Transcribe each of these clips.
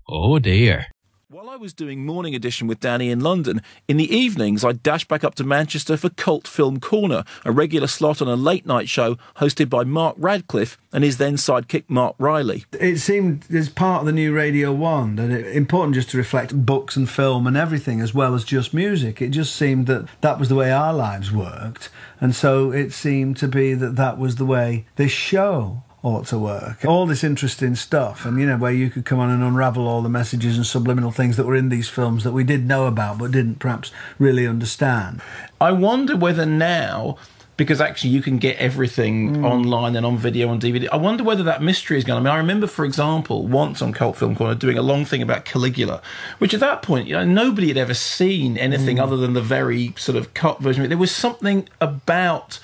Oh dear. While I was doing Morning Edition with Danny in London, in the evenings I'd dash back up to Manchester for Cult Film Corner, a regular slot on a late-night show hosted by Mark Radcliffe and his then sidekick Mark Riley. It seemed as part of the new Radio 1 that it's important just to reflect books and film and everything as well as just music. It just seemed that that was the way our lives worked, and so it seemed to be that that was the way this show ought to work. All this interesting stuff, and, you know, where you could come on and unravel all the messages and subliminal things that were in these films that we did know about but didn't perhaps really understand. I wonder whether now, because actually you can get everything online and on video and DVD, I wonder whether that mystery is gone. I mean, I remember, for example, once on Cult Film Corner doing a long thing about Caligula, which at that point, you know, nobody had ever seen anything other than the very sort of cut version of it. There was something about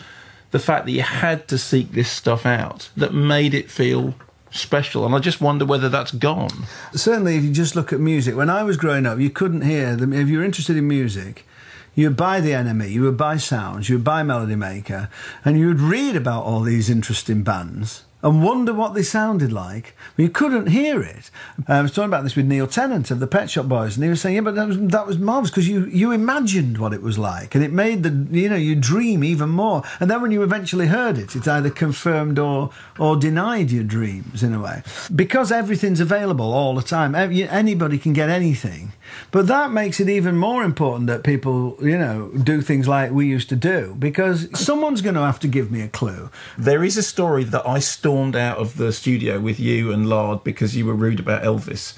the fact that you had to seek this stuff out that made it feel special, and I just wonder whether that's gone. Certainly, if you just look at music, when I was growing up, you couldn't hear them. If you were interested in music, you would buy The Enemy, you would buy Sounds, you would buy Melody Maker, and you would read about all these interesting bands and wonder what they sounded like. But you couldn't hear it. I was talking about this with Neil Tennant of the Pet Shop Boys, and he was saying, yeah, but that was marvellous because you imagined what it was like, and it made you dream even more. And then when you eventually heard it, it either confirmed or denied your dreams in a way. Because everything's available all the time, anybody can get anything. But that makes it even more important that people, you know, do things like we used to do, because someone's going to have to give me a clue. There is a story that I stormed out of the studio with you and Lard because you were rude about Elvis.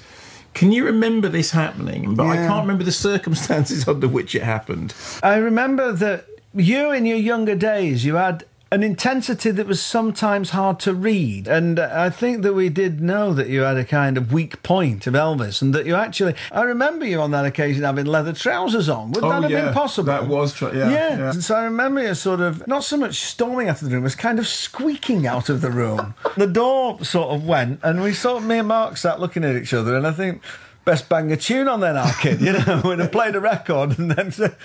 Can you remember this happening? But I can't remember the circumstances under which it happened. I remember that you, in your younger days, you had an intensity that was sometimes hard to read. And I think that we did know that you had a kind of weak point of Elvis, and that you actually... I remember you on that occasion having leather trousers on. Would that have been possible? That was... Yeah. So I remember you sort of, not so much storming out of the room, as kind of squeaking out of the room. The door sort of went, and me and Mark sat looking at each other, and I think... best bang a tune on then, our kid, you know, and I played a record, and then said,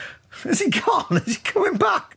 is he gone? Is he coming back?